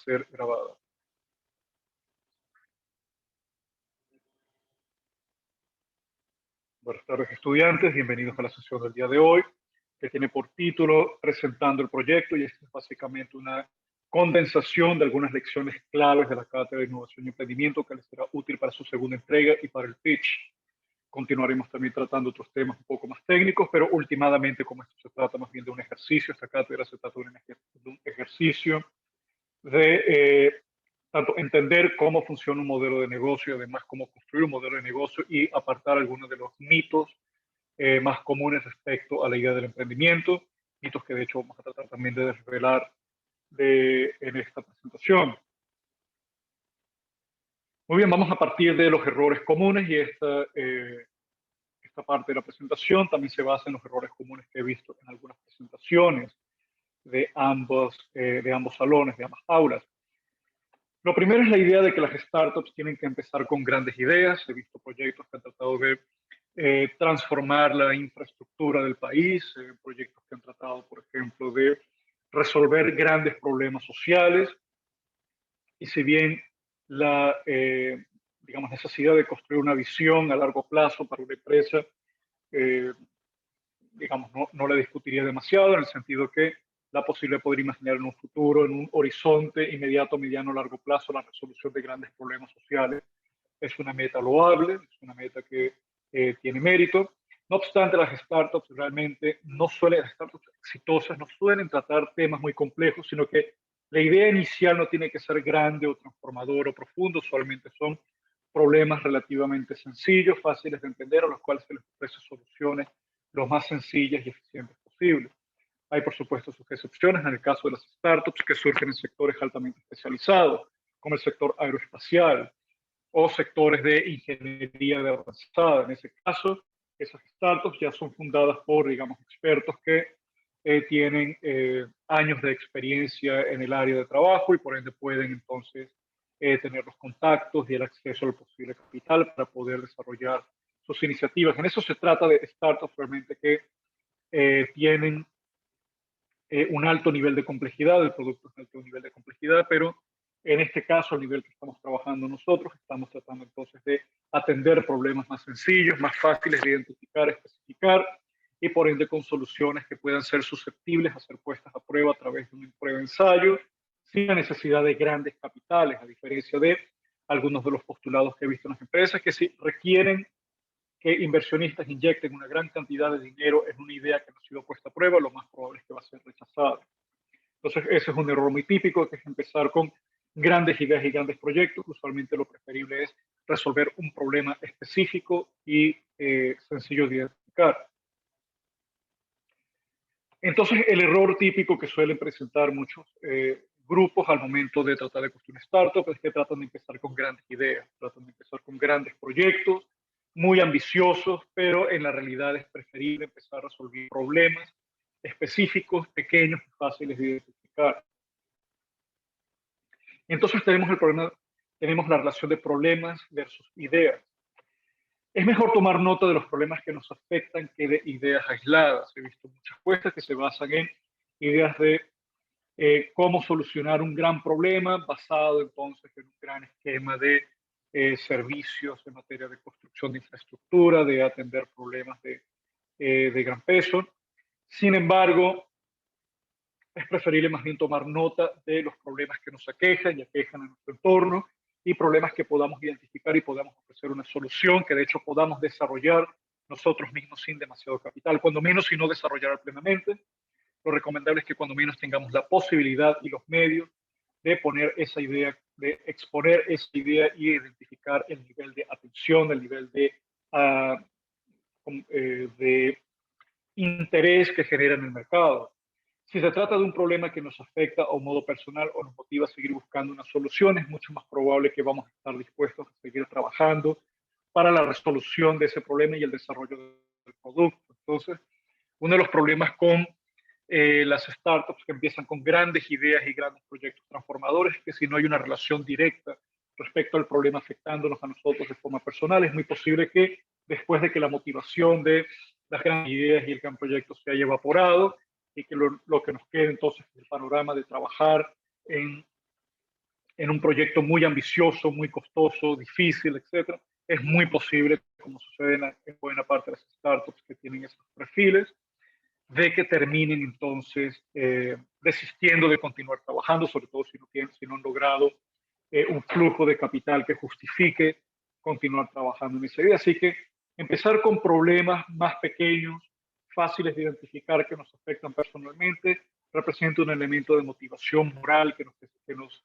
ser grabada. Buenas tardes, estudiantes. Bienvenidos a la sesión del día de hoy, que tiene por título Presentando el proyecto, y esta es básicamente una condensación de algunas lecciones claves de la Cátedra de Innovación y Emprendimiento que les será útil para su segunda entrega y para el pitch. Continuaremos también tratando otros temas un poco más técnicos, pero últimamente, como esto se trata más bien de un ejercicio, esta cátedra se trata de un ejercicio de tanto entender cómo funciona un modelo de negocio, además cómo construir un modelo de negocio y apartar algunos de los mitos más comunes respecto a la idea del emprendimiento, mitos que de hecho vamos a tratar también de desvelar en esta presentación. Muy bien, vamos a partir de los errores comunes y esta parte de la presentación también se basa en los errores comunes que he visto en algunas presentaciones de ambos salones, de ambas aulas. Lo primero es la idea de que las startups tienen que empezar con grandes ideas. He visto proyectos que han tratado de transformar la infraestructura del país, proyectos que han tratado, por ejemplo, de resolver grandes problemas sociales. Y si bien la digamos, necesidad de construir una visión a largo plazo para una empresa, digamos, no la discutiría demasiado, en el sentido que la posibilidad de poder imaginar en un futuro, en un horizonte inmediato, mediano, largo plazo, la resolución de grandes problemas sociales es una meta loable, es una meta que tiene mérito. No obstante, las startups realmente las startups exitosas no suelen tratar temas muy complejos, sino que la idea inicial no tiene que ser grande o transformador o profundo, solamente son problemas relativamente sencillos, fáciles de entender, a los cuales se les ofrece soluciones lo más sencillas y eficientes posibles. Hay, por supuesto, sus excepciones en el caso de las startups que surgen en sectores altamente especializados, como el sector aeroespacial o sectores de ingeniería de avanzada. En ese caso, esas startups ya son fundadas por, digamos, expertos que tienen años de experiencia en el área de trabajo y por ende pueden entonces tener los contactos y el acceso al posible capital para poder desarrollar sus iniciativas. En eso se trata de startups realmente que tienen un alto nivel de complejidad, el producto es un alto nivel de complejidad, pero en este caso, al nivel que estamos trabajando nosotros, estamos tratando entonces de atender problemas más sencillos, más fáciles de identificar, especificar, y por ende con soluciones que puedan ser susceptibles a ser puestas a prueba a través de un prueba-ensayo, sin la necesidad de grandes capitales, a diferencia de algunos de los postulados que he visto en las empresas, que sí requieren que inversionistas inyecten una gran cantidad de dinero en una idea que no ha sido puesta a prueba, lo más probable es que va a ser rechazada. Entonces, ese es un error muy típico, que es empezar con grandes ideas y grandes proyectos. Usualmente lo preferible es resolver un problema específico y sencillo de identificar. Entonces, el error típico que suelen presentar muchos grupos al momento de tratar de construir startup es que tratan de empezar con grandes ideas, tratan de empezar con grandes proyectos, muy ambiciosos, pero en la realidad es preferible empezar a resolver problemas específicos, pequeños y fáciles de identificar. Entonces tenemos la relación de problemas versus ideas. Es mejor tomar nota de los problemas que nos afectan que de ideas aisladas. He visto muchas encuestas que se basan en ideas de cómo solucionar un gran problema basado entonces en un gran esquema de servicios en materia de construcción de infraestructura, de atender problemas de gran peso. Sin embargo, es preferible más bien tomar nota de los problemas que nos aquejan y aquejan a nuestro entorno y problemas que podamos identificar y podamos ofrecer una solución que de hecho podamos desarrollar nosotros mismos sin demasiado capital, cuando menos si no desarrollar plenamente. Lo recomendable es que cuando menos tengamos la posibilidad y los medios de poner esa idea, de exponer esa idea y identificar el nivel de atención, el nivel de interés que genera en el mercado. Si se trata de un problema que nos afecta a un modo personal o nos motiva a seguir buscando una solución, es mucho más probable que vamos a estar dispuestos a seguir trabajando para la resolución de ese problema y el desarrollo del producto. Entonces, uno de los problemas con las startups que empiezan con grandes ideas y grandes proyectos transformadores es que si no hay una relación directa respecto al problema afectándonos a nosotros de forma personal, es muy posible que después de que la motivación de las grandes ideas y el gran proyecto se haya evaporado, y que lo que nos quede entonces es el panorama de trabajar en en un proyecto muy ambicioso, muy costoso, difícil, etcétera, es muy posible, como sucede en buena parte de las startups que tienen esos perfiles, de que terminen entonces desistiendo de continuar trabajando, sobre todo si no han logrado un flujo de capital que justifique continuar trabajando en esa idea. Así que empezar con problemas más pequeños, fáciles de identificar, que nos afectan personalmente, representa un elemento de motivación moral que nos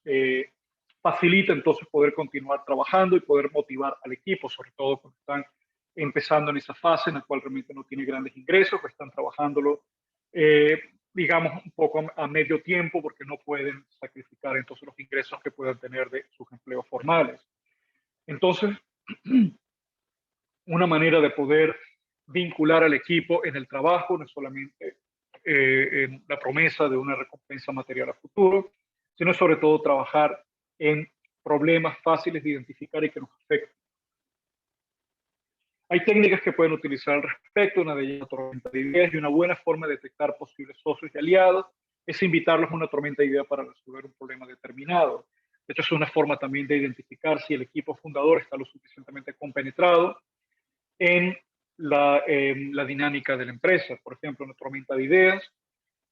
facilita entonces poder continuar trabajando y poder motivar al equipo, sobre todo cuando están empezando en esa fase en la cual realmente no tiene grandes ingresos, o están trabajándolo, digamos, un poco a medio tiempo porque no pueden sacrificar entonces los ingresos que puedan tener de sus empleos formales. Entonces, una manera de poder vincular al equipo en el trabajo, no es solamente en la promesa de una recompensa material a futuro, sino sobre todo trabajar en problemas fáciles de identificar y que nos afecten. Hay técnicas que pueden utilizar al respecto, una de ellas es la tormenta de ideas, y una buena forma de detectar posibles socios y aliados es invitarlos a una tormenta de ideas para resolver un problema determinado. De hecho, es una forma también de identificar si el equipo fundador está lo suficientemente compenetrado en la dinámica de la empresa. Por ejemplo, una tormenta de ideas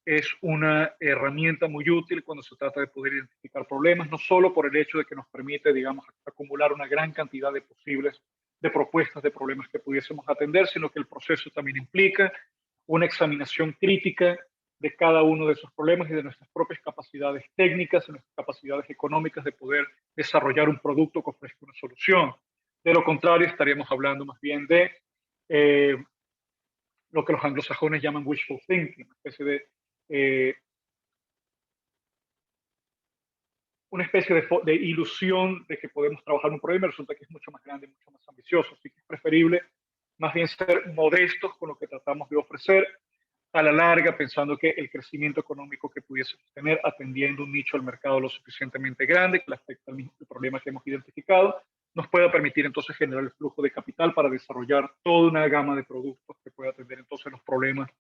es una herramienta muy útil cuando se trata de poder identificar problemas, no solo por el hecho de que nos permite, digamos, acumular una gran cantidad de posibles de propuestas de problemas que pudiésemos atender, sino que el proceso también implica una examinación crítica de cada uno de esos problemas y de nuestras propias capacidades técnicas y nuestras capacidades económicas de poder desarrollar un producto que ofrezca una solución. De lo contrario, estaríamos hablando más bien de lo que los anglosajones llaman wishful thinking, eh, una especie de ilusión de que podemos trabajar un problema y resulta que es mucho más grande, mucho más ambicioso. Así que es preferible más bien ser modestos con lo que tratamos de ofrecer a la larga, pensando que el crecimiento económico que pudiésemos tener atendiendo un nicho del mercado lo suficientemente grande que le afecta al mismo problema que hemos identificado, nos pueda permitir entonces generar el flujo de capital para desarrollar toda una gama de productos que pueda atender entonces los problemas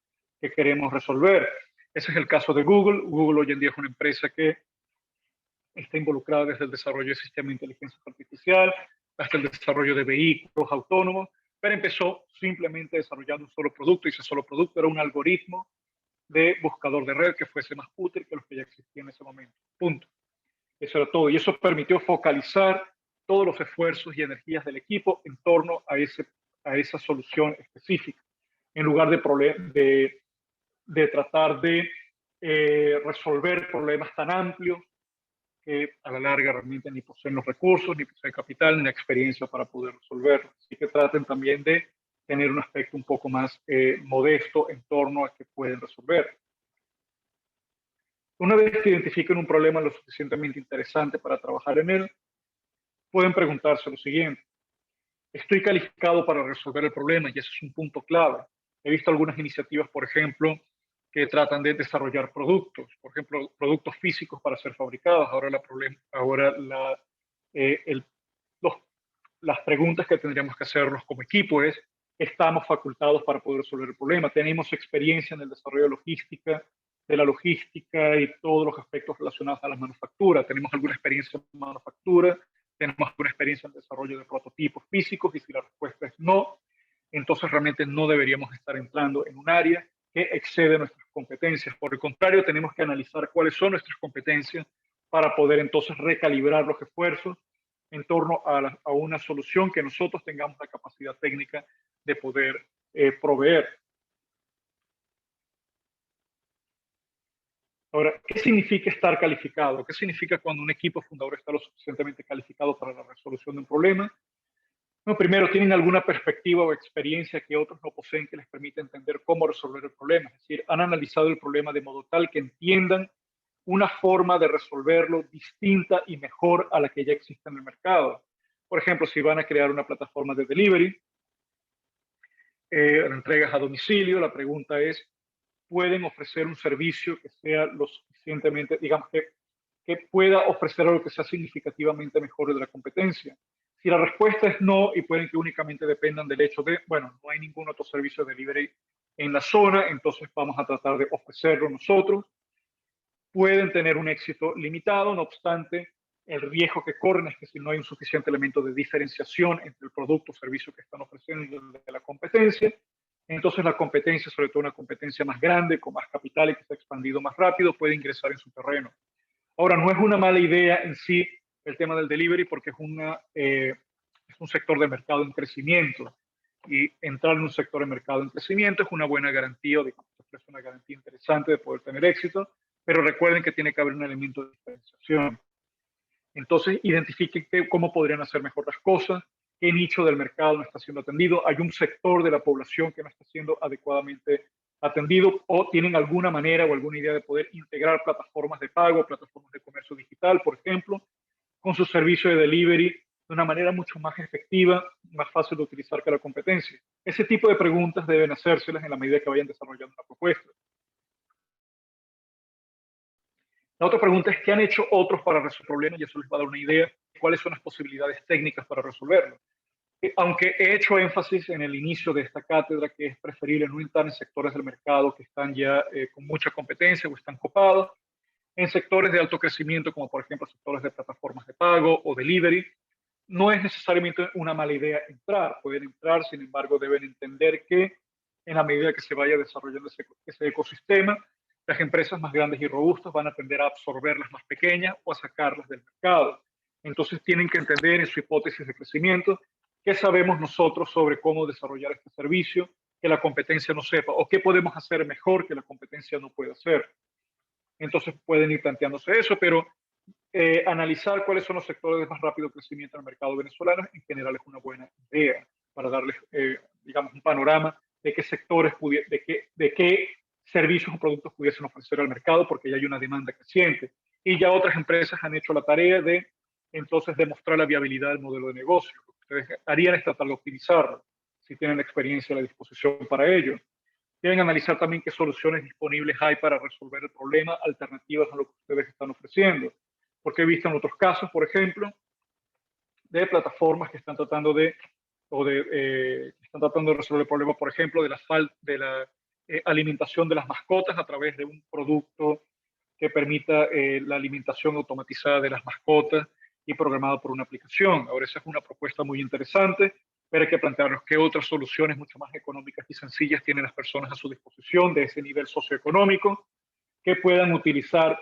que queremos resolver. Ese es el caso de Google. Google hoy en día es una empresa que está involucrada desde el desarrollo de sistemas de inteligencia artificial hasta el desarrollo de vehículos autónomos, pero empezó simplemente desarrollando un solo producto, y ese solo producto era un algoritmo de buscador de red que fuese más útil que los que ya existían en ese momento. Punto. Eso era todo. Y eso permitió focalizar todos los esfuerzos y energías del equipo en torno a esa solución específica, en lugar de tratar de resolver problemas tan amplios que a la larga realmente ni poseen los recursos, ni poseen capital, ni la experiencia para poder resolverlo. Así que traten también de tener un aspecto un poco más modesto en torno a que pueden resolver. Una vez que identifiquen un problema lo suficientemente interesante para trabajar en él, pueden preguntarse lo siguiente: ¿estoy calificado para resolver el problema? Y ese es un punto clave. He visto algunas iniciativas, por ejemplo, que tratan de desarrollar productos, por ejemplo, productos físicos para ser fabricados. Eh, el, los, las preguntas que tendríamos que hacernos como equipo es: ¿estamos facultados para poder resolver el problema? ¿Tenemos experiencia en el desarrollo de la logística y todos los aspectos relacionados a la manufactura? ¿Tenemos alguna experiencia en manufactura? ¿Tenemos alguna experiencia en desarrollo de prototipos físicos? Y si la respuesta es no, entonces realmente no deberíamos estar entrando en un área que excede nuestras competencias. Por el contrario, tenemos que analizar cuáles son nuestras competencias para poder entonces recalibrar los esfuerzos en torno a una solución que nosotros tengamos la capacidad técnica de poder proveer. Ahora, ¿qué significa estar calificado? ¿Qué significa cuando un equipo fundador está lo suficientemente calificado para la resolución de un problema? No, primero, tienen alguna perspectiva o experiencia que otros no poseen que les permite entender cómo resolver el problema. Es decir, han analizado el problema de modo tal que entiendan una forma de resolverlo distinta y mejor a la que ya existe en el mercado. Por ejemplo, si van a crear una plataforma de delivery, entregas a domicilio, la pregunta es: ¿pueden ofrecer un servicio que sea lo suficientemente, digamos, que pueda ofrecer algo que sea significativamente mejor de la competencia? Si la respuesta es no, y pueden que únicamente dependan del hecho de, bueno, no hay ningún otro servicio de delivery en la zona, entonces vamos a tratar de ofrecerlo nosotros. Pueden tener un éxito limitado, no obstante, el riesgo que corren es que si no hay un suficiente elemento de diferenciación entre el producto o servicio que están ofreciendo de la competencia, entonces la competencia, sobre todo una competencia más grande, con más capital y que se ha expandido más rápido, puede ingresar en su terreno. Ahora, no es una mala idea en sí el tema del delivery porque es un sector de mercado en crecimiento y entrar en un sector de mercado en crecimiento es una buena garantía, o digamos, ofrece una garantía interesante de poder tener éxito, pero recuerden que tiene que haber un elemento de diferenciación. Entonces, identifiquen cómo podrían hacer mejor las cosas, qué nicho del mercado no está siendo atendido, hay un sector de la población que no está siendo adecuadamente atendido o tienen alguna manera o alguna idea de poder integrar plataformas de pago, plataformas de comercio digital, por ejemplo, con su servicio de delivery de una manera mucho más efectiva, más fácil de utilizar que la competencia. Ese tipo de preguntas deben hacérselas en la medida que vayan desarrollando una propuesta. La otra pregunta es, ¿qué han hecho otros para resolver el problema? Y eso les va a dar una idea de cuáles son las posibilidades técnicas para resolverlo. Aunque he hecho énfasis en el inicio de esta cátedra que es preferible no entrar en sectores del mercado que están ya con mucha competencia o están copados, en sectores de alto crecimiento, como por ejemplo sectores de plataformas de pago o delivery, no es necesariamente una mala idea entrar. Pueden entrar, sin embargo, deben entender que en la medida que se vaya desarrollando ese ecosistema, las empresas más grandes y robustas van a tender a absorber las más pequeñas o a sacarlas del mercado. Entonces tienen que entender en su hipótesis de crecimiento qué sabemos nosotros sobre cómo desarrollar este servicio, que la competencia no sepa, o qué podemos hacer mejor que la competencia no puede hacer. Entonces pueden ir planteándose eso, pero analizar cuáles son los sectores de más rápido crecimiento en el mercado venezolano en general es una buena idea para darles, digamos, un panorama de qué sectores, de qué servicios o productos pudiesen ofrecer al mercado, porque ya hay una demanda creciente. Y ya otras empresas han hecho la tarea de entonces demostrar la viabilidad del modelo de negocio. Lo que ustedes harían es tratar de optimizarlo, si tienen la experiencia y la disposición para ello. Deben analizar también qué soluciones disponibles hay para resolver el problema, alternativas a lo que ustedes están ofreciendo. Porque he visto en otros casos, por ejemplo, de plataformas que están tratando están tratando de resolver el problema, por ejemplo, de la alimentación de las mascotas a través de un producto que permita la alimentación automatizada de las mascotas y programado por una aplicación. Ahora, esa es una propuesta muy interesante, pero hay que plantearnos qué otras soluciones mucho más económicas y sencillas tienen las personas a su disposición de ese nivel socioeconómico que puedan utilizar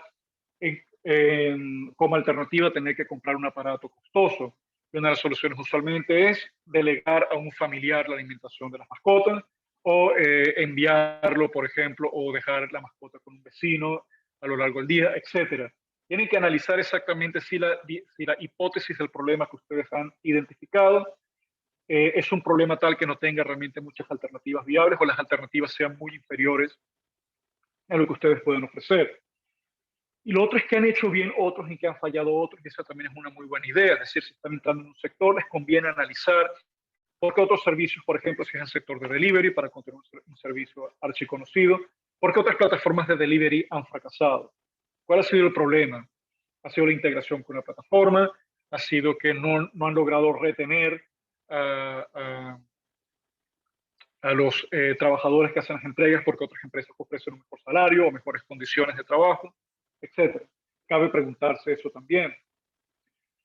como alternativa a tener que comprar un aparato costoso. Y una de las soluciones usualmente es delegar a un familiar la alimentación de las mascotas o enviarlo, por ejemplo, o dejar la mascota con un vecino a lo largo del día, etcétera. Tienen que analizar exactamente si la hipótesis del problema que ustedes han identificado es un problema tal que no tenga realmente muchas alternativas viables o las alternativas sean muy inferiores a lo que ustedes pueden ofrecer. Y lo otro es que han hecho bien otros y que han fallado otros, y esa también es una muy buena idea. Es decir, si están entrando en un sector, les conviene analizar por qué otros servicios, por ejemplo, si es el sector de delivery, para continuar un servicio archiconocido, por qué otras plataformas de delivery han fracasado. ¿Cuál ha sido el problema? Ha sido la integración con la plataforma, ha sido que no han logrado retener a los trabajadores que hacen las entregas porque otras empresas ofrecen un mejor salario o mejores condiciones de trabajo, etc. Cabe preguntarse eso también.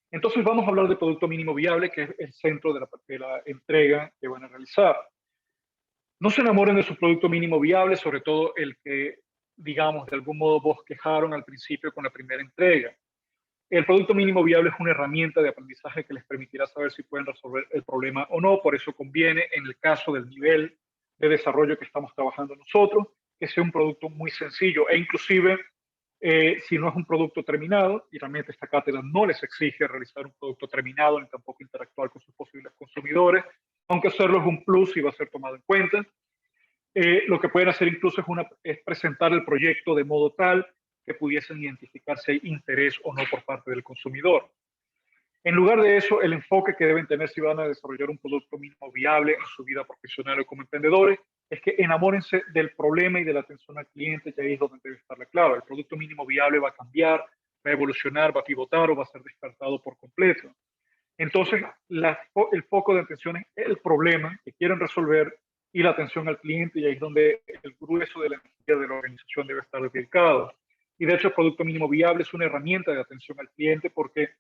Entonces vamos a hablar de producto mínimo viable, que es el centro de la entrega que van a realizar. No se enamoren de su producto mínimo viable, sobre todo el que, digamos, de algún modo bosquejaron al principio con la primera entrega. El producto mínimo viable es una herramienta de aprendizaje que les permitirá saber si pueden resolver el problema o no. Por eso conviene, en el caso del nivel de desarrollo que estamos trabajando nosotros, que sea un producto muy sencillo e inclusive si no es un producto terminado, y realmente esta cátedra no les exige realizar un producto terminado ni tampoco interactuar con sus posibles consumidores, aunque hacerlo es un plus y va a ser tomado en cuenta. Lo que pueden hacer incluso es presentar el proyecto de modo tal que pudiesen identificar si hay interés o no por parte del consumidor. En lugar de eso, el enfoque que deben tener si van a desarrollar un producto mínimo viable en su vida profesional o como emprendedores es que enamórense del problema y de la atención al cliente, que ahí es donde debe estar la clave. El producto mínimo viable va a cambiar, va a evolucionar, va a pivotar o va a ser descartado por completo. Entonces, el foco de atención es el problema que quieren resolver y la atención al cliente, y ahí es donde el grueso de la energía de la organización debe estar dedicado. Y de hecho, el producto mínimo viable es una herramienta de atención al cliente porque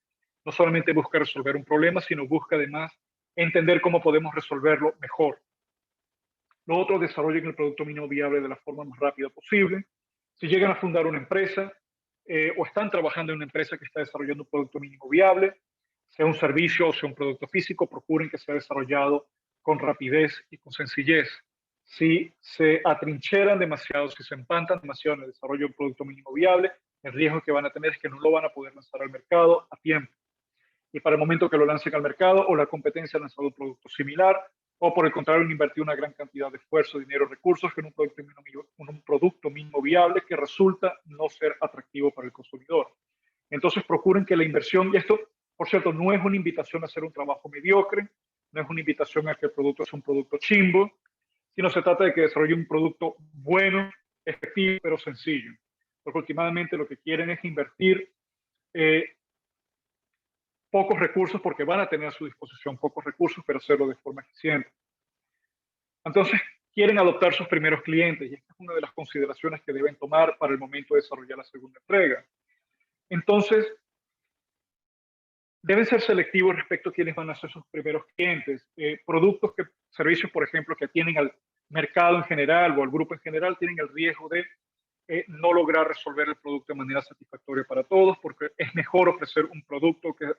No solamente busca resolver un problema, sino busca además entender cómo podemos resolverlo mejor. Lo otro, desarrollen el producto mínimo viable de la forma más rápida posible. Si llegan a fundar una empresa o están trabajando en una empresa que está desarrollando un producto mínimo viable, sea un servicio o sea un producto físico, procuren que sea desarrollado con rapidez y con sencillez. Si se atrincheran demasiado, si se empantan demasiado en el desarrollo de un producto mínimo viable, el riesgo que van a tener es que no lo van a poder lanzar al mercado a tiempo. Y para el momento que lo lancen al mercado, o la competencia ha lanzado un producto similar, o por el contrario, han invertido una gran cantidad de esfuerzo, dinero, recursos en un producto mínimo viable que resulta no ser atractivo para el consumidor. Entonces procuren que la inversión, y esto, por cierto, no es una invitación a hacer un trabajo mediocre, no es una invitación a que el producto sea un producto chimbo, sino se trata de que desarrolle un producto bueno, efectivo, pero sencillo. Porque últimamente lo que quieren es invertir pocos recursos, porque van a tener a su disposición pocos recursos, pero hacerlo de forma eficiente. Entonces, quieren adoptar sus primeros clientes, y esta es una de las consideraciones que deben tomar para el momento de desarrollar la segunda entrega. Entonces, deben ser selectivos respecto a quiénes van a ser sus primeros clientes. Servicios, por ejemplo, que tienen al mercado en general o al grupo en general, tienen el riesgo de no lograr resolver el producto de manera satisfactoria para todos, porque es mejor ofrecer un producto que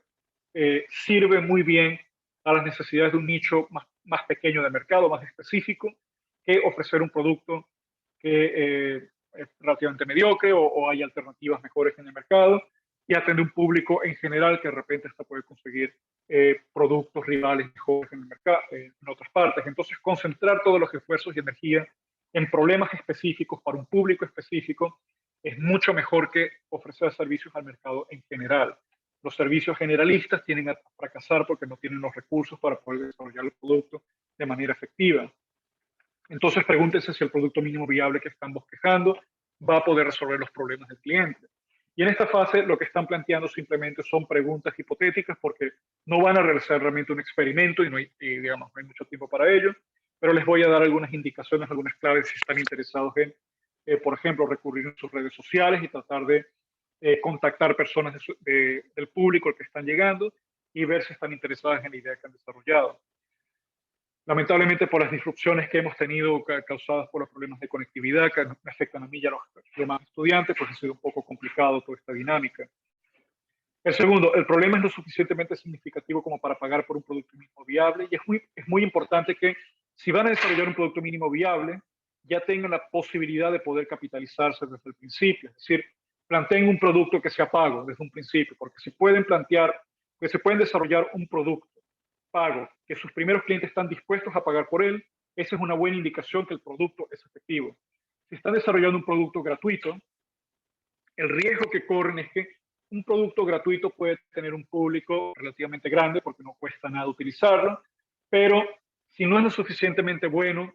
sirve muy bien a las necesidades de un nicho más pequeño de mercado, más específico, que ofrecer un producto que es relativamente mediocre o hay alternativas mejores en el mercado y atender un público en general que de repente hasta puede conseguir productos rivales mejores en el mercado, en otras partes. Entonces, concentrar todos los esfuerzos y energía en problemas específicos para un público específico es mucho mejor que ofrecer servicios al mercado en general. Los servicios generalistas tienden a fracasar porque no tienen los recursos para poder desarrollar el producto de manera efectiva. Entonces, pregúntense si el producto mínimo viable que están bosquejando va a poder resolver los problemas del cliente. Y en esta fase lo que están planteando simplemente son preguntas hipotéticas porque no van a realizar realmente un experimento digamos, no hay mucho tiempo para ello, pero les voy a dar algunas indicaciones, algunas claves si están interesados en, por ejemplo, recurrir a sus redes sociales y tratar de contactar personas del público al que están llegando y ver si están interesadas en la idea que han desarrollado. Lamentablemente, por las disrupciones que hemos tenido causadas por los problemas de conectividad que me afectan a mí y a los demás estudiantes, pues ha sido un poco complicado toda esta dinámica. El segundo, el problema es lo suficientemente significativo como para pagar por un producto mínimo viable y es muy importante que si van a desarrollar un producto mínimo viable, ya tengan la posibilidad de poder capitalizarse desde el principio. Es decir, planteen un producto que sea pago desde un principio, porque si pueden plantear que se pueden desarrollar un producto pago, que sus primeros clientes están dispuestos a pagar por él, esa es una buena indicación que el producto es efectivo. Si están desarrollando un producto gratuito, el riesgo que corren es que un producto gratuito puede tener un público relativamente grande porque no cuesta nada utilizarlo, pero si no es lo suficientemente bueno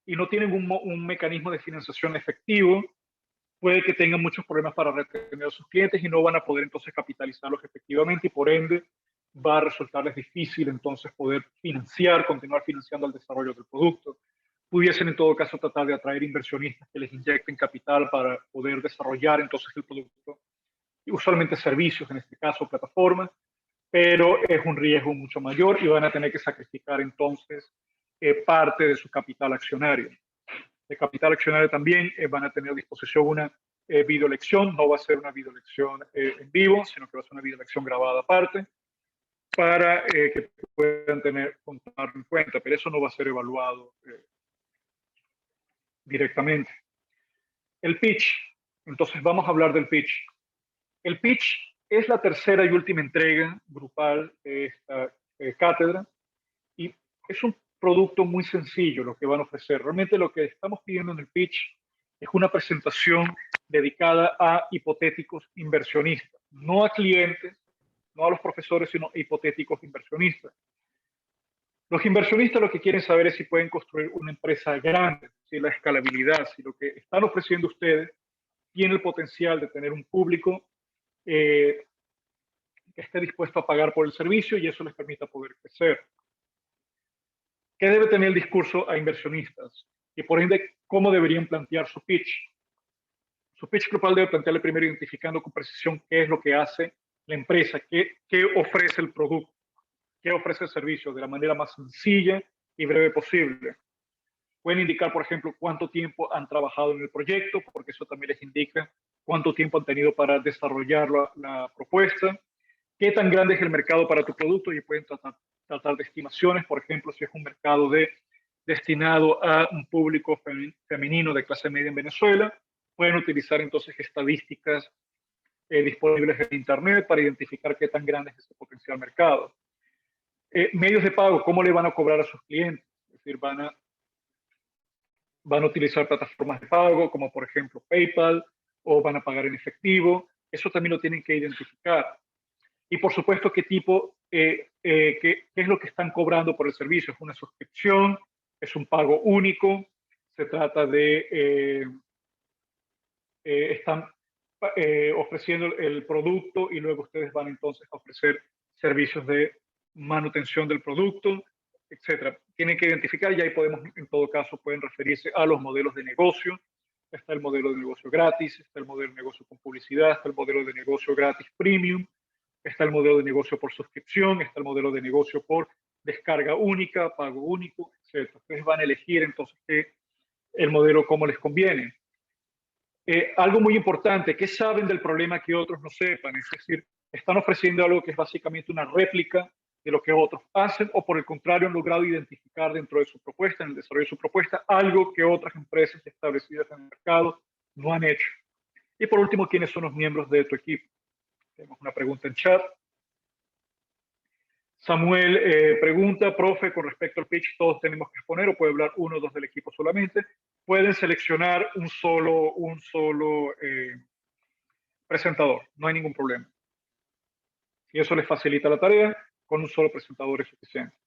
y no tienen un mecanismo de financiación efectivo, puede que tengan muchos problemas para retener a sus clientes y no van a poder entonces capitalizarlos efectivamente y por ende va a resultarles difícil entonces poder continuar financiando el desarrollo del producto. Pudiesen en todo caso tratar de atraer inversionistas que les inyecten capital para poder desarrollar entonces el producto, y usualmente servicios, en este caso plataformas, pero es un riesgo mucho mayor y van a tener que sacrificar entonces parte de su capital accionario. De capital accionario también van a tener a disposición una videolección, no va a ser una videolección en vivo, sino que va a ser una videolección grabada aparte, para que puedan contarlo en cuenta, pero eso no va a ser evaluado directamente. El pitch. Entonces vamos a hablar del pitch. El pitch es la tercera y última entrega grupal de esta cátedra y es un producto muy sencillo lo que van a ofrecer. Realmente lo que estamos pidiendo en el pitch es una presentación dedicada a hipotéticos inversionistas, no a clientes, no a los profesores, sino a hipotéticos inversionistas. Los inversionistas lo que quieren saber es si pueden construir una empresa grande, si la escalabilidad, si lo que están ofreciendo ustedes tiene el potencial de tener un público que esté dispuesto a pagar por el servicio y eso les permita poder crecer. ¿Qué debe tener el discurso a inversionistas? Y por ende, ¿cómo deberían plantear su pitch? Su pitch grupal debe plantearle primero identificando con precisión qué es lo que hace la empresa, qué ofrece el producto, qué ofrece el servicio de la manera más sencilla y breve posible. Pueden indicar, por ejemplo, cuánto tiempo han trabajado en el proyecto, porque eso también les indica cuánto tiempo han tenido para desarrollar la propuesta, qué tan grande es el mercado para tu producto y pueden tratar de estimaciones, por ejemplo, si es un mercado destinado a un público femenino de clase media en Venezuela, pueden utilizar entonces estadísticas disponibles en Internet para identificar qué tan grande es ese potencial mercado. Medios de pago, ¿cómo le van a cobrar a sus clientes? Es decir, van a utilizar plataformas de pago como por ejemplo PayPal o van a pagar en efectivo. Eso también lo tienen que identificar. Y por supuesto, qué es lo que están cobrando por el servicio. ¿Es una suscripción? ¿Es un pago único? Se trata de, están ofreciendo el producto y luego ustedes van entonces a ofrecer servicios de manutención del producto, etcétera. Tienen que identificar y ahí podemos, en todo caso, pueden referirse a los modelos de negocio. Está el modelo de negocio gratis, está el modelo de negocio con publicidad, está el modelo de negocio gratis premium, está el modelo de negocio por suscripción, está el modelo de negocio por descarga única, pago único, etcétera. Ustedes van a elegir entonces el modelo como les conviene. Algo muy importante, ¿qué saben del problema que otros no sepan? Es decir, están ofreciendo algo que es básicamente una réplica de lo que otros hacen o por el contrario han logrado identificar dentro de su propuesta, en el desarrollo de su propuesta, algo que otras empresas establecidas en el mercado no han hecho. Y por último, ¿quiénes son los miembros de tu equipo? Tenemos una pregunta en chat. Samuel pregunta, profe, con respecto al pitch, ¿todos tenemos que exponer o puede hablar uno o dos del equipo solamente? Pueden seleccionar un solo presentador, no hay ningún problema. Si eso les facilita la tarea, con un solo presentador es suficiente.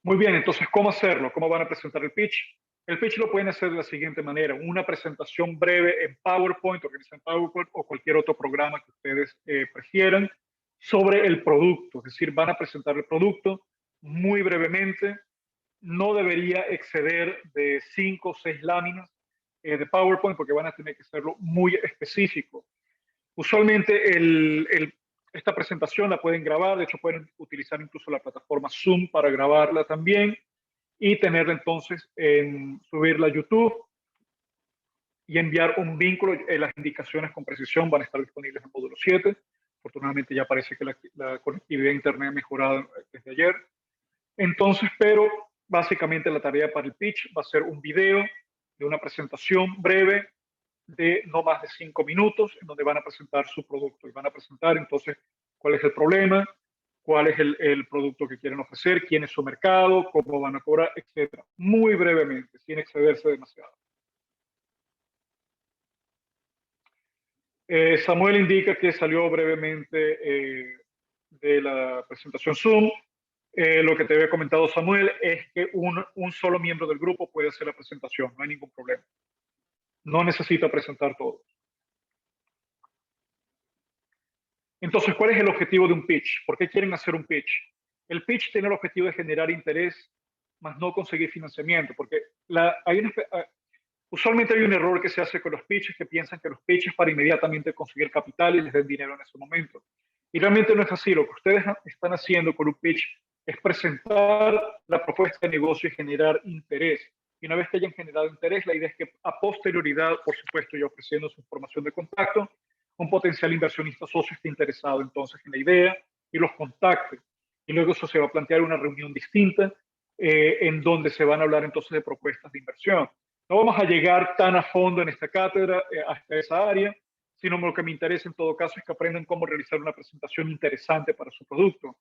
Muy bien, entonces, ¿cómo hacerlo? ¿Cómo van a presentar el pitch? El pitch lo pueden hacer de la siguiente manera, una presentación breve en PowerPoint, organizada en PowerPoint o cualquier otro programa que ustedes prefieran, sobre el producto, es decir, van a presentar el producto muy brevemente, no debería exceder de 5 o 6 láminas de PowerPoint porque van a tener que hacerlo muy específico. Usualmente esta presentación la pueden grabar, de hecho pueden utilizar incluso la plataforma Zoom para grabarla también y tenerla entonces subirla a YouTube y enviar un vínculo. Las indicaciones con precisión van a estar disponibles en el módulo 7. Afortunadamente ya parece que la conectividad a Internet ha mejorado desde ayer. Entonces, pero básicamente la tarea para el pitch va a ser un video de una presentación breve de no más de 5 minutos, en donde van a presentar su producto y van a presentar entonces cuál es el problema, cuál es el producto que quieren ofrecer, quién es su mercado, cómo van a cobrar, etcétera. Muy brevemente, sin excederse demasiado. Samuel indica que salió brevemente de la presentación Zoom. Lo que te había comentado Samuel es que un solo miembro del grupo puede hacer la presentación, no hay ningún problema. No necesita presentar todos. Entonces, ¿cuál es el objetivo de un pitch? ¿Por qué quieren hacer un pitch? El pitch tiene el objetivo de generar interés, más no conseguir financiamiento, porque usualmente hay un error que se hace con los pitches, que piensan que los pitches para inmediatamente conseguir capital y les den dinero en ese momento. Y realmente no es así. Lo que ustedes están haciendo con un pitch es presentar la propuesta de negocio y generar interés. Y una vez que hayan generado interés, la idea es que a posterioridad, por supuesto, ya ofreciendo su información de contacto, un potencial inversionista socio esté interesado entonces en la idea y los contacte. Y luego eso se va a plantear una reunión distinta en donde se van a hablar entonces de propuestas de inversión. No vamos a llegar tan a fondo en esta cátedra, hasta esa área, sino lo que me interesa en todo caso es que aprendan cómo realizar una presentación interesante para su producto.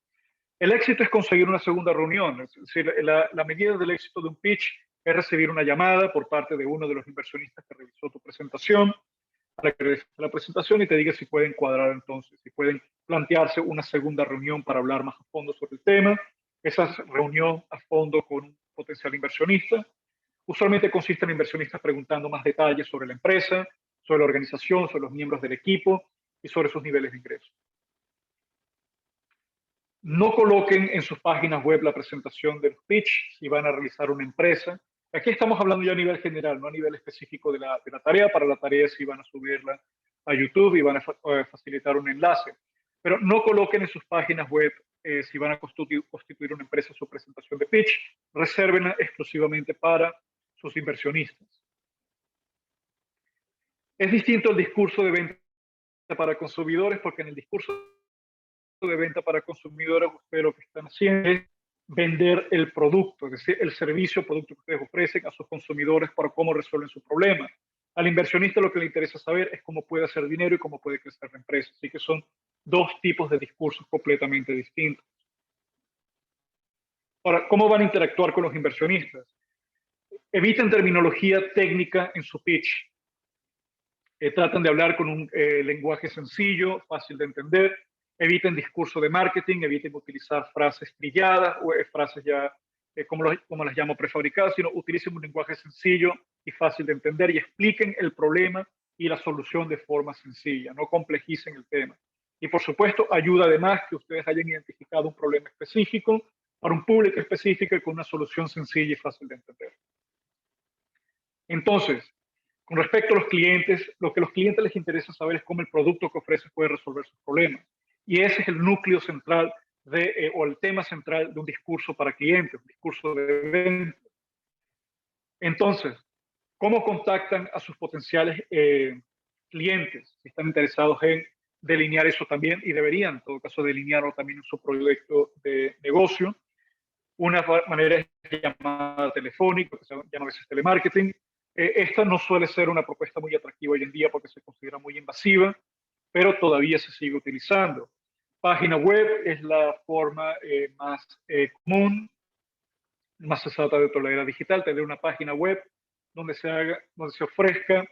El éxito es conseguir una segunda reunión. Es decir, la medida del éxito de un pitch es recibir una llamada por parte de uno de los inversionistas que revisó tu presentación, para que revise la presentación y te diga si pueden cuadrar entonces, si pueden plantearse una segunda reunión para hablar más a fondo sobre el tema. Esa reunión a fondo con un potencial inversionista usualmente consiste en inversionistas preguntando más detalles sobre la empresa, sobre la organización, sobre los miembros del equipo y sobre sus niveles de ingreso. No coloquen en sus páginas web la presentación del pitch si van a realizar una empresa. Aquí estamos hablando ya a nivel general, no a nivel específico de la tarea. Para la tarea sí van a subirla a YouTube y van a facilitar un enlace. Pero no coloquen en sus páginas web, si van a constituir una empresa, su presentación de pitch. Resérvenla exclusivamente para sus inversionistas. Es distinto el discurso de venta para consumidores, porque en el discurso de venta para consumidores ustedes lo que están haciendo es vender el producto, es decir, el servicio o producto que ustedes ofrecen a sus consumidores para cómo resuelven su problema. Al inversionista lo que le interesa saber es cómo puede hacer dinero y cómo puede crecer la empresa. Así que son dos tipos de discursos completamente distintos. Ahora, ¿cómo van a interactuar con los inversionistas? Eviten terminología técnica en su pitch. Tratan de hablar con un lenguaje sencillo, fácil de entender. Eviten discurso de marketing, eviten utilizar frases trilladas o frases ya, como las llamo, prefabricadas, sino utilicen un lenguaje sencillo y fácil de entender y expliquen el problema y la solución de forma sencilla, no complejicen el tema. Y por supuesto, ayuda además que ustedes hayan identificado un problema específico para un público específico y con una solución sencilla y fácil de entender. Entonces, con respecto a los clientes, lo que a los clientes les interesa saber es cómo el producto que ofrece puede resolver sus problemas. Y ese es el núcleo central o el tema central de un discurso para clientes, un discurso de venta. Entonces, ¿cómo contactan a sus potenciales clientes? Si están interesados en delinear eso también, y deberían, en todo caso, delinearlo también en su proyecto de negocio. Una manera es llamada telefónica, que se llama a veces telemarketing. Esta no suele ser una propuesta muy atractiva hoy en día porque se considera muy invasiva, pero todavía se sigue utilizando. Página web es la forma más común, más exacta de toda la era digital, tener una página web donde se ofrezca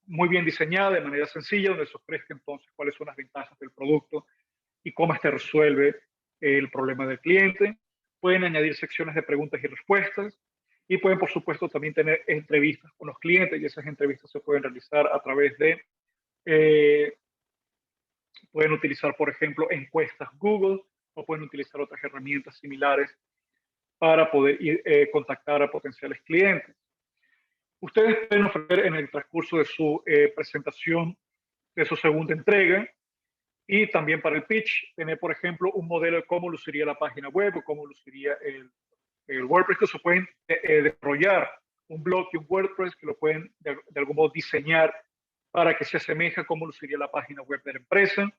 muy bien diseñada, de manera sencilla, donde se ofrezca entonces cuáles son las ventajas del producto y cómo este resuelve el problema del cliente. Pueden añadir secciones de preguntas y respuestas y pueden, por supuesto, también tener entrevistas con los clientes, y esas entrevistas se pueden realizar a través de, pueden utilizar, por ejemplo, encuestas Google, o pueden utilizar otras herramientas similares para poder contactar a potenciales clientes. Ustedes pueden ofrecer en el transcurso de su presentación, de su segunda entrega, y también para el pitch, tener, por ejemplo, un modelo de cómo luciría la página web o cómo luciría el WordPress, que se pueden desarrollar un blog y un WordPress que lo pueden de algún modo diseñar para que se asemeje a cómo luciría la página web de la empresa.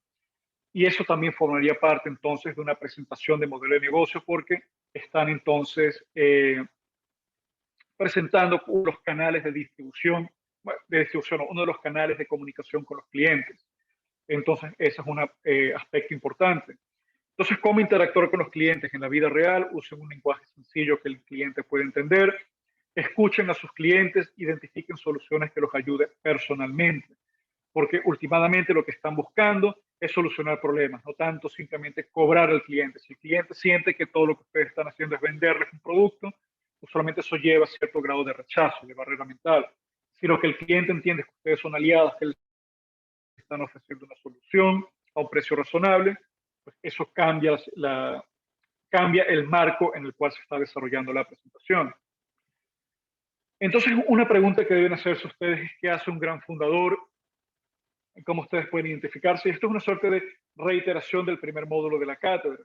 Y eso también formaría parte entonces de una presentación de modelo de negocio, porque están entonces presentando los canales de distribución, uno de los canales de comunicación con los clientes. Entonces, ese es un aspecto importante. Entonces, ¿cómo interactuar con los clientes en la vida real? Usen un lenguaje sencillo que el cliente pueda entender. Escuchen a sus clientes, identifiquen soluciones que los ayuden personalmente, porque últimamente lo que están buscando es solucionar problemas, no tanto simplemente cobrar al cliente. Si el cliente siente que todo lo que ustedes están haciendo es venderles un producto, usualmente eso lleva a cierto grado de rechazo, de barrera mental. Si lo que el cliente entiende es que ustedes son aliados, que están ofreciendo una solución a un precio razonable, pues eso cambia el marco en el cual se está desarrollando la presentación. Entonces, una pregunta que deben hacerse ustedes es: ¿qué hace un gran fundador? ¿Cómo ustedes pueden identificarse? Esto es una suerte de reiteración del primer módulo de la cátedra.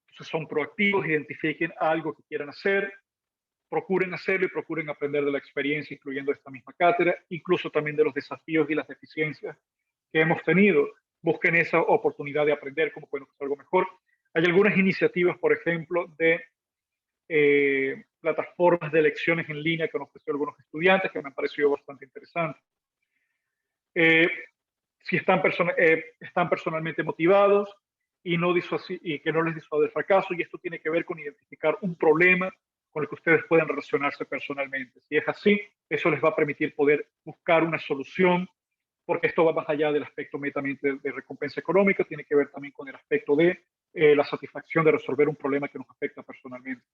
Entonces, son proactivos, identifiquen algo que quieran hacer, procuren hacerlo y procuren aprender de la experiencia, incluyendo esta misma cátedra, incluso también de los desafíos y las deficiencias que hemos tenido. Busquen esa oportunidad de aprender cómo pueden hacer algo mejor. Hay algunas iniciativas, por ejemplo, de plataformas de lecciones en línea que han ofrecido algunos estudiantes, que me han parecido bastante interesantes. Si están personalmente motivados y que no les disuade el fracaso, y esto tiene que ver con identificar un problema con el que ustedes pueden relacionarse personalmente. Si es así, eso les va a permitir poder buscar una solución, porque esto va más allá del aspecto netamente de recompensa económica, tiene que ver también con el aspecto de la satisfacción de resolver un problema que nos afecta personalmente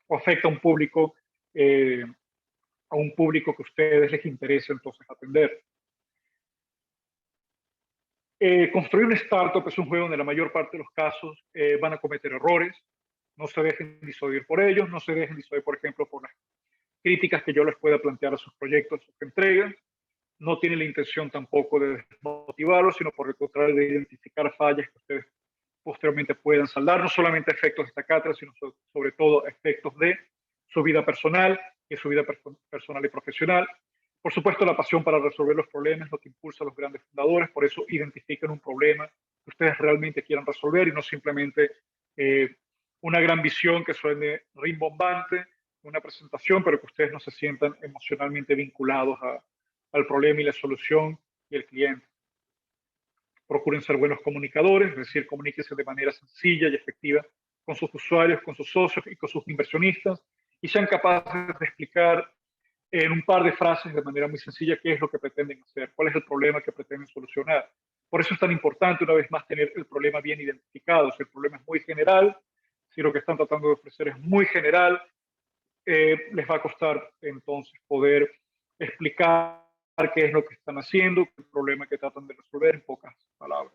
o afecta a un público que a ustedes les interesa entonces atender. Construir una startup es un juego donde la mayor parte de los casos van a cometer errores. No se dejen disuadir por ellos, no se dejen disuadir, por ejemplo, por las críticas que yo les pueda plantear a sus proyectos, a sus entregas. No tiene la intención tampoco de desmotivarlos, sino por el contrario de identificar fallas que ustedes posteriormente puedan saldar, no solamente efectos de esta cátedra, sino sobre todo efectos de su vida personal y su vida personal y profesional. Por supuesto, la pasión para resolver los problemas es lo que impulsa a los grandes fundadores, por eso identifiquen un problema que ustedes realmente quieran resolver y no simplemente una gran visión que suene rimbombante, una presentación, pero que ustedes no se sientan emocionalmente vinculados al problema y la solución y el cliente. Procuren ser buenos comunicadores, es decir, comuníquense de manera sencilla y efectiva con sus usuarios, con sus socios y con sus inversionistas y sean capaces de explicar en un par de frases de manera muy sencilla qué es lo que pretenden hacer, cuál es el problema que pretenden solucionar. Por eso es tan importante, una vez más, tener el problema bien identificado. Si el problema es muy general, si lo que están tratando de ofrecer es muy general, les va a costar entonces poder explicar qué es lo que están haciendo, el problema que tratan de resolver en pocas palabras.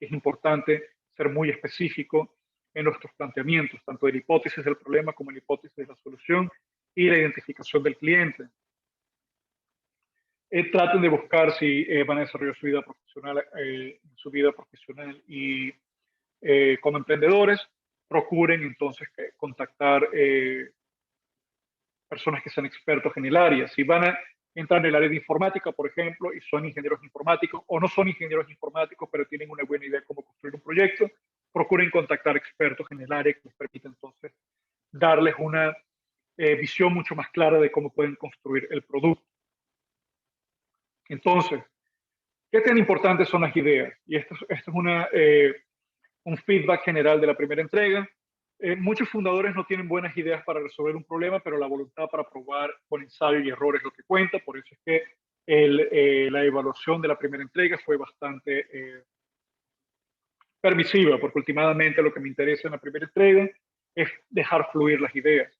Es importante ser muy específico en nuestros planteamientos, tanto de la hipótesis del problema como en la hipótesis de la solución y la identificación del cliente. Traten de buscar si van a desarrollar su vida profesional y como emprendedores, procuren entonces contactar personas que sean expertos en el área. Si van a entrar en el área de informática, por ejemplo, y son ingenieros informáticos, o no son ingenieros informáticos, pero tienen una buena idea de cómo construir un proyecto, procuren contactar expertos en el área que les permita entonces darles una visión mucho más clara de cómo pueden construir el producto. Entonces, ¿qué tan importantes son las ideas? Y esto es un feedback general de la primera entrega. Muchos fundadores no tienen buenas ideas para resolver un problema, pero la voluntad para probar con ensayo y error es lo que cuenta. Por eso es que la evaluación de la primera entrega fue bastante permisiva, porque últimamente lo que me interesa en la primera entrega es dejar fluir las ideas.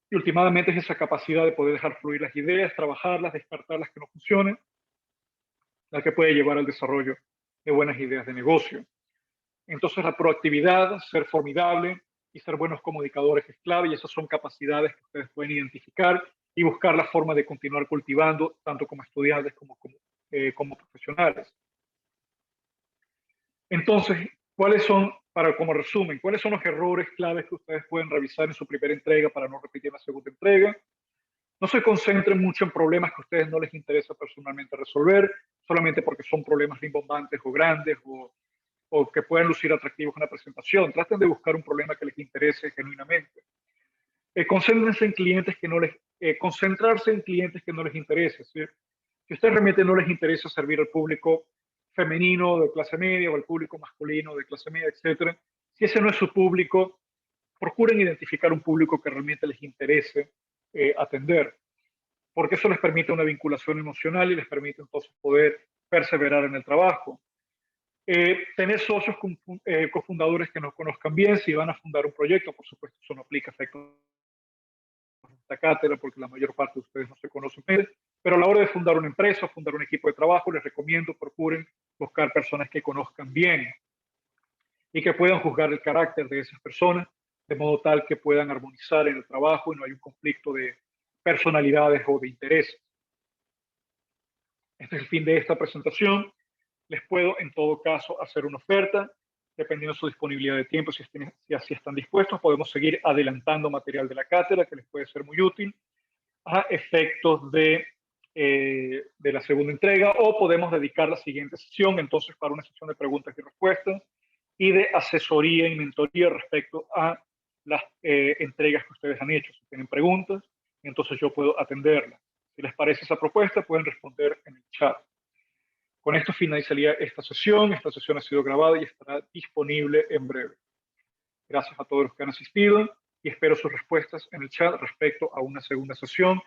Y últimamente es esa capacidad de poder dejar fluir las ideas, trabajarlas, descartar las que no funcionen, la que puede llevar al desarrollo de buenas ideas de negocio. Entonces la proactividad, ser formidable y ser buenos comunicadores es clave y esas son capacidades que ustedes pueden identificar y buscar la forma de continuar cultivando tanto como estudiantes como profesionales. Entonces, como resumen, cuáles son los errores claves que ustedes pueden revisar en su primera entrega para no repetir la segunda entrega? No se concentren mucho en problemas que a ustedes no les interesa personalmente resolver, solamente porque son problemas rimbombantes o grandes o que puedan lucir atractivos en la presentación. Traten de buscar un problema que les interese genuinamente. Concéntrense en clientes que no les, concentrarse en clientes que no les interese. ¿Sí? Si a ustedes realmente no les interesa servir al público femenino de clase media o al público masculino de clase media, etcétera, si ese no es su público, procuren identificar un público que realmente les interese atender, porque eso les permite una vinculación emocional y les permite entonces poder perseverar en el trabajo. Tener socios cofundadores que nos conozcan bien, si van a fundar un proyecto, por supuesto, eso no aplica a efectos de esta cátedra porque la mayor parte de ustedes no se conocen, pero a la hora de fundar una empresa, fundar un equipo de trabajo, les recomiendo procuren buscar personas que conozcan bien y que puedan juzgar el carácter de esas personas de modo tal que puedan armonizar en el trabajo y no hay un conflicto de personalidades o de intereses. Este es el fin de esta presentación. Les puedo, en todo caso, hacer una oferta, dependiendo de su disponibilidad de tiempo, si así están dispuestos, podemos seguir adelantando material de la cátedra que les puede ser muy útil a efectos de la segunda entrega, o podemos dedicar la siguiente sesión entonces para una sesión de preguntas y respuestas y de asesoría y mentoría respecto a las entregas que ustedes han hecho. Si tienen preguntas, entonces yo puedo atenderlas. Si les parece esa propuesta, pueden responder en el chat. Con esto finalizaría esta sesión. Esta sesión ha sido grabada y estará disponible en breve. Gracias a todos los que han asistido y espero sus respuestas en el chat respecto a una segunda sesión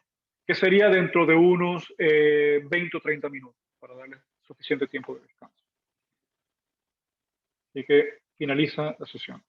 que sería dentro de unos 20 o 30 minutos para darles suficiente tiempo de descanso. Así que finaliza la sesión.